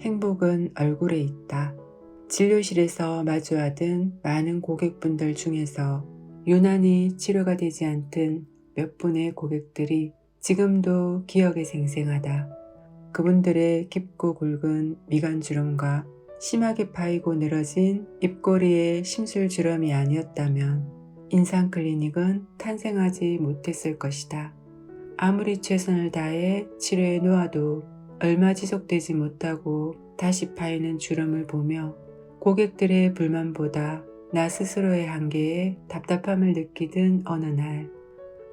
행복은 얼굴에 있다. 진료실에서 마주하던 많은 고객분들 중에서 유난히 치료가 되지 않던 몇 분의 고객들이 지금도 기억에 생생하다. 그분들의 깊고 굵은 미간주름과 심하게 파이고 늘어진 입꼬리의 심술주름이 아니었다면 인상클리닉은 탄생하지 못했을 것이다. 아무리 최선을 다해 치료해 놓아도 얼마 지속되지 못하고 다시 파이는 주름을 보며 고객들의 불만보다 나 스스로의 한계에 답답함을 느끼던 어느 날,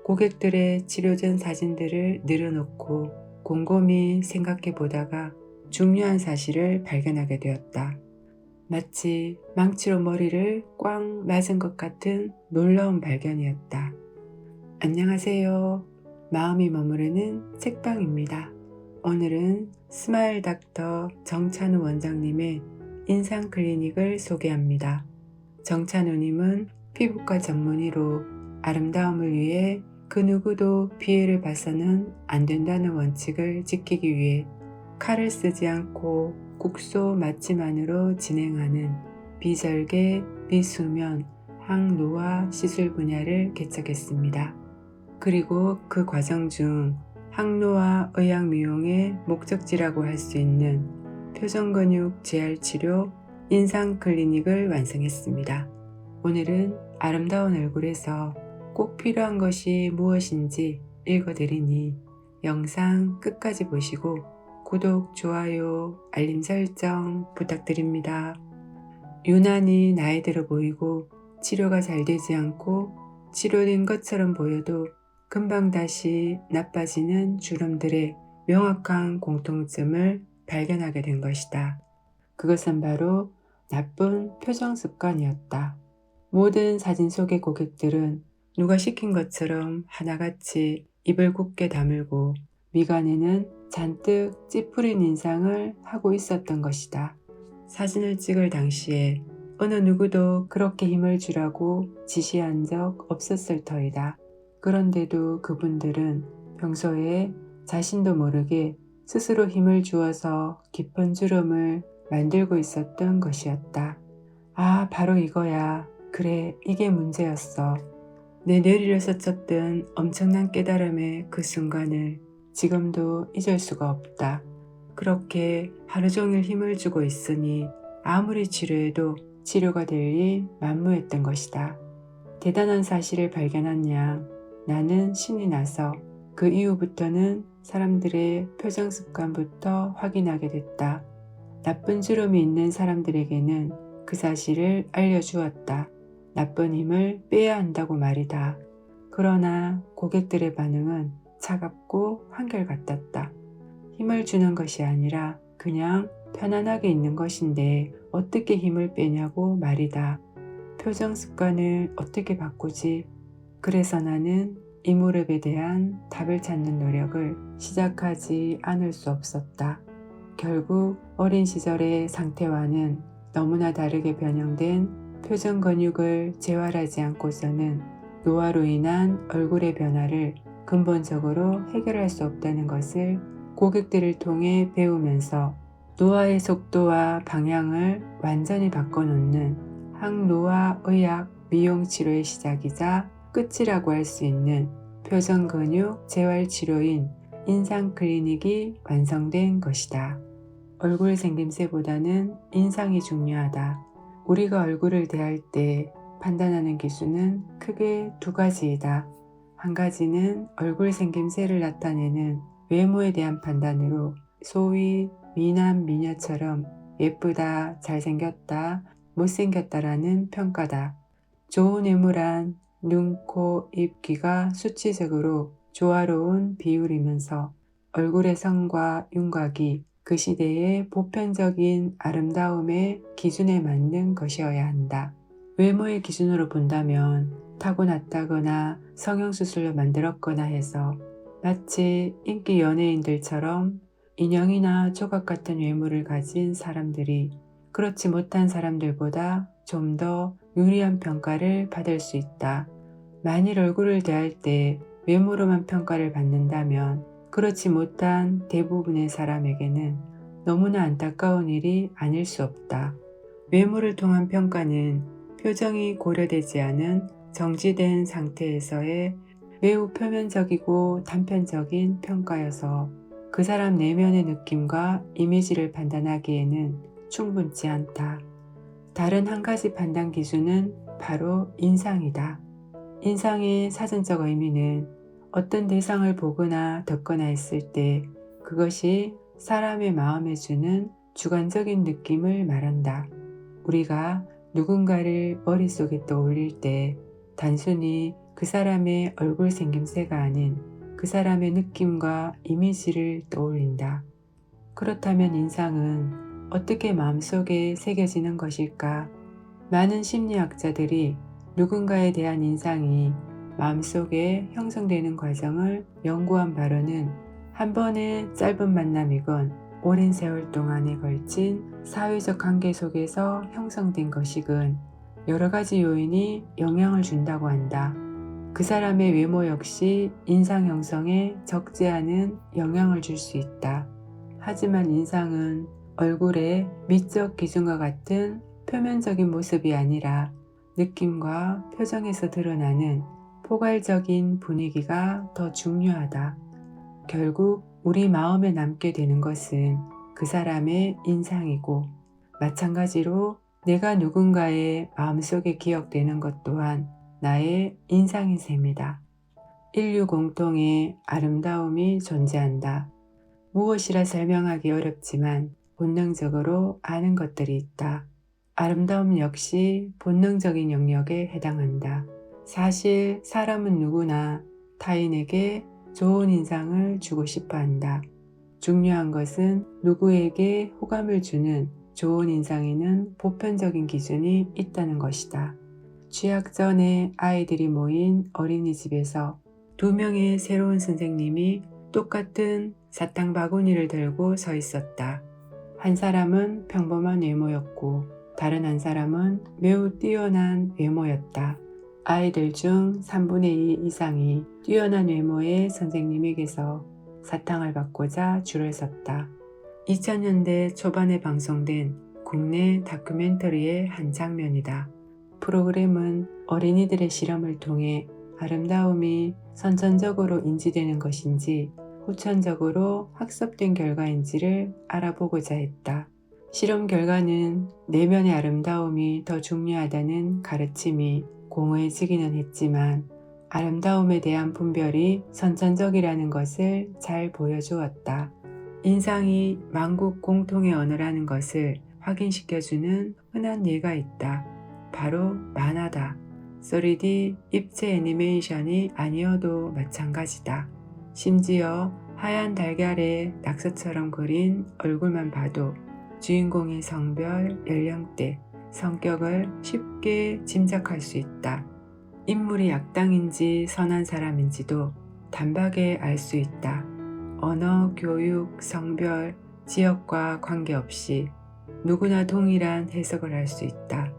고객들의 치료 전 사진들을 늘어놓고 곰곰이 생각해 보다가 중요한 사실을 발견하게 되었다. 마치 망치로 머리를 꽝 맞은 것 같은 놀라운 발견이었다. 안녕하세요. 마음이 머무르는 책방입니다. 오늘은 스마일 닥터 정찬우 원장님의 인상 클리닉을 소개합니다. 정찬우님은 피부과 전문의로 아름다움을 위해 그 누구도 피해를 봐서는 안 된다는 원칙을 지키기 위해 칼을 쓰지 않고 국소 맞춤만으로 진행하는 비절개, 비수면, 항노화 시술 분야를 개척했습니다. 그리고 그 과정 중 항노화 의학 미용의 목적지라고 할 수 있는 표정근육 재활치료 인상 클리닉을 완성했습니다. 오늘은 아름다운 얼굴에서 꼭 필요한 것이 무엇인지 읽어드리니 영상 끝까지 보시고 구독, 좋아요, 알림 설정 부탁드립니다. 유난히 나이 들어 보이고 치료가 잘 되지 않고 치료된 것처럼 보여도 금방 다시 나빠지는 주름들의 명확한 공통점을 발견하게 된 것이다. 그것은 바로 나쁜 표정 습관이었다. 모든 사진 속의 고객들은 누가 시킨 것처럼 하나같이 입을 굳게 다물고 미간에는 잔뜩 찌푸린 인상을 하고 있었던 것이다. 사진을 찍을 당시에 어느 누구도 그렇게 힘을 주라고 지시한 적 없었을 터이다. 그런데도 그분들은 평소에 자신도 모르게 스스로 힘을 주어서 깊은 주름을 만들고 있었던 것이었다. 아, 바로 이거야. 그래, 이게 문제였어. 내 뇌리를 스쳤던 엄청난 깨달음의 그 순간을 지금도 잊을 수가 없다. 그렇게 하루 종일 힘을 주고 있으니 아무리 치료해도 치료가 될 리 만무했던 것이다. 대단한 사실을 발견한 양 나는 신이 나서 그 이후부터는 사람들의 표정 습관부터 확인하게 됐다. 나쁜 주름이 있는 사람들에게는 그 사실을 알려주었다. 나쁜 힘을 빼야 한다고 말이다. 그러나 고객들의 반응은 차갑고 한결같았다. 힘을 주는 것이 아니라 그냥 편안하게 있는 것인데 어떻게 힘을 빼냐고 말이다. 표정 습관을 어떻게 바꾸지? 그래서 나는 이 무릎에 대한 답을 찾는 노력을 시작하지 않을 수 없었다. 결국 어린 시절의 상태와는 너무나 다르게 변형된 표정 근육을 재활하지 않고서는 노화로 인한 얼굴의 변화를 근본적으로 해결할 수 없다는 것을 고객들을 통해 배우면서 노화의 속도와 방향을 완전히 바꿔놓는 항노화 의학 미용 치료의 시작이자 끝이라고 할 수 있는 표정 근육 재활 치료인 인상 클리닉이 완성된 것이다. 얼굴 생김새보다는 인상이 중요하다. 우리가 얼굴을 대할 때 판단하는 기준은 크게 두 가지이다. 한 가지는 얼굴 생김새를 나타내는 외모에 대한 판단으로 소위 미남 미녀처럼 예쁘다, 잘생겼다, 못생겼다라는 평가다. 좋은 외모란 눈, 코, 입, 귀가 수치적으로 조화로운 비율이면서 얼굴의 성과 윤곽이 그 시대의 보편적인 아름다움의 기준에 맞는 것이어야 한다. 외모의 기준으로 본다면 타고났다거나 성형수술로 만들었거나 해서 마치 인기 연예인들처럼 인형이나 조각 같은 외모를 가진 사람들이 그렇지 못한 사람들보다 좀 더 유리한 평가를 받을 수 있다. 만일 얼굴을 대할 때 외모로만 평가를 받는다면 그렇지 못한 대부분의 사람에게는 너무나 안타까운 일이 아닐 수 없다. 외모를 통한 평가는 표정이 고려되지 않은 정지된 상태에서의 매우 표면적이고 단편적인 평가여서 그 사람 내면의 느낌과 이미지를 판단하기에는 충분치 않다. 다른 한 가지 판단 기준은 바로 인상이다. 인상의 사전적 의미는 어떤 대상을 보거나 듣거나 했을 때 그것이 사람의 마음에 주는 주관적인 느낌을 말한다. 우리가 누군가를 머릿속에 떠올릴 때 단순히 그 사람의 얼굴 생김새가 아닌 그 사람의 느낌과 이미지를 떠올린다. 그렇다면 인상은 어떻게 마음속에 새겨지는 것일까? 많은 심리학자들이 누군가에 대한 인상이 마음속에 형성되는 과정을 연구한 바로는 한 번의 짧은 만남이건 오랜 세월 동안에 걸친 사회적 관계 속에서 형성된 것이건 여러 가지 요인이 영향을 준다고 한다. 그 사람의 외모 역시 인상 형성에 적지 않은 영향을 줄 수 있다. 하지만 인상은 얼굴의 미적 기준과 같은 표면적인 모습이 아니라 느낌과 표정에서 드러나는 포괄적인 분위기가 더 중요하다. 결국 우리 마음에 남게 되는 것은 그 사람의 인상이고 마찬가지로 내가 누군가의 마음속에 기억되는 것 또한 나의 인상인 셈이다. 인류 공통의 아름다움이 존재한다. 무엇이라 설명하기 어렵지만 본능적으로 아는 것들이 있다. 아름다움 역시 본능적인 영역에 해당한다. 사실 사람은 누구나 타인에게 좋은 인상을 주고 싶어 한다. 중요한 것은 누구에게 호감을 주는 좋은 인상에는 보편적인 기준이 있다는 것이다. 취학 전에 아이들이 모인 어린이집에서 2명의 새로운 선생님이 똑같은 사탕 바구니를 들고 서 있었다. 한 사람은 평범한 외모였고 다른 한 사람은 매우 뛰어난 외모였다. 아이들 중 3분의 2 이상이 뛰어난 외모의 선생님에게서 사탕을 받고자 줄을 섰다. 2000년대 초반에 방송된 국내 다큐멘터리의 한 장면이다. 프로그램은 어린이들의 실험을 통해 아름다움이 선천적으로 인지되는 것인지 후천적으로 학습된 결과인지를 알아보고자 했다. 실험 결과는 내면의 아름다움이 더 중요하다는 가르침이 공허해지기는 했지만 아름다움에 대한 분별이 선천적이라는 것을 잘 보여주었다. 인상이 만국 공통의 언어라는 것을 확인시켜주는 흔한 예가 있다. 바로 만화다. 3D 입체 애니메이션이 아니어도 마찬가지다. 심지어 하얀 달걀에 낙서처럼 그린 얼굴만 봐도 주인공의 성별, 연령대, 성격을 쉽게 짐작할 수 있다. 인물이 악당인지 선한 사람인지도 단박에 알 수 있다. 언어, 교육, 성별, 지역과 관계없이 누구나 동일한 해석을 할 수 있다.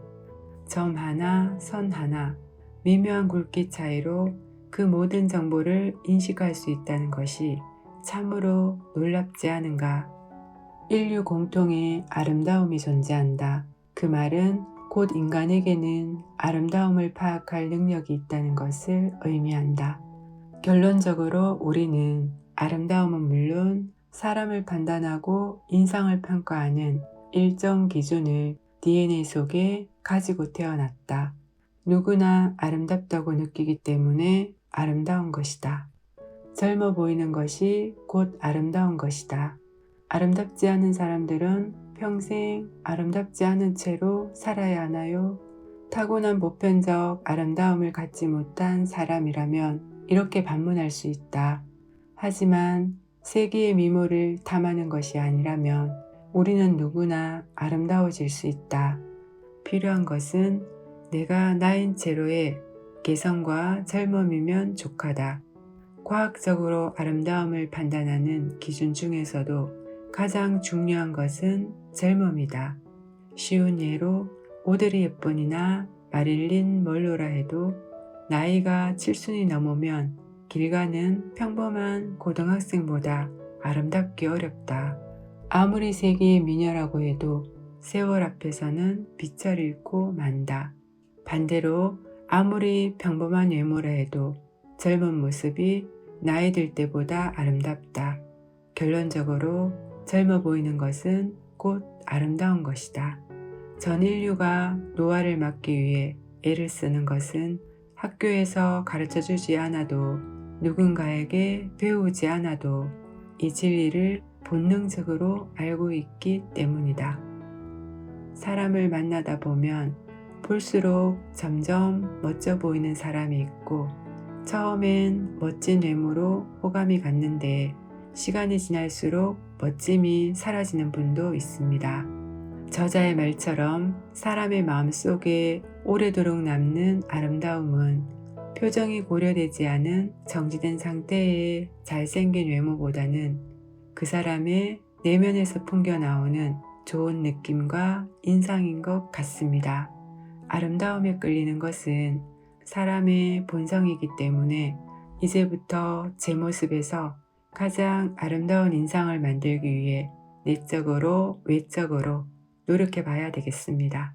점 하나, 선 하나, 미묘한 굵기 차이로 그 모든 정보를 인식할 수 있다는 것이 참으로 놀랍지 않은가? 인류 공통의 아름다움이 존재한다. 그 말은 곧 인간에게는 아름다움을 파악할 능력이 있다는 것을 의미한다. 결론적으로 우리는 아름다움은 물론 사람을 판단하고 인상을 평가하는 일정 기준을 DNA 속에 가지고 태어났다. 누구나 아름답다고 느끼기 때문에 아름다운 것이다. 젊어 보이는 것이 곧 아름다운 것이다. 아름답지 않은 사람들은 평생 아름답지 않은 채로 살아야 하나요? 타고난 보편적 아름다움을 갖지 못한 사람이라면 이렇게 반문할 수 있다. 하지만 세기의 미모를 탐하는 것이 아니라면 우리는 누구나 아름다워질 수 있다. 필요한 것은 내가 나인 제로의 개성과 젊음이면 족하다. 과학적으로 아름다움을 판단하는 기준 중에서도 가장 중요한 것은 젊음이다. 쉬운 예로 오드리 헵번이나 마릴린 먼로라 해도 나이가 7순이 넘으면 길 가는 평범한 고등학생보다 아름답기 어렵다. 아무리 세계의 미녀라고 해도 세월 앞에서는 빛을 잃고 만다. 반대로 아무리 평범한 외모라 해도 젊은 모습이 나이 들 때보다 아름답다. 결론적으로 젊어 보이는 것은 곧 아름다운 것이다. 전 인류가 노화를 막기 위해 애를 쓰는 것은 학교에서 가르쳐 주지 않아도 누군가에게 배우지 않아도 이 진리를 본능적으로 알고 있기 때문이다. 사람을 만나다 보면 볼수록 점점 멋져 보이는 사람이 있고 처음엔 멋진 외모로 호감이 갔는데 시간이 지날수록 멋짐이 사라지는 분도 있습니다. 저자의 말처럼 사람의 마음속에 오래도록 남는 아름다움은 표정이 고려되지 않은 정지된 상태의 잘생긴 외모보다는 그 사람의 내면에서 풍겨나오는 좋은 느낌과 인상인 것 같습니다. 아름다움에 끌리는 것은 사람의 본성이기 때문에 이제부터 제 모습에서 가장 아름다운 인상을 만들기 위해 내적으로 외적으로 노력해 봐야 되겠습니다.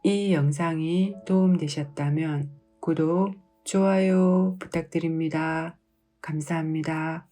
이 영상이 도움되셨다면 구독, 좋아요 부탁드립니다. 감사합니다.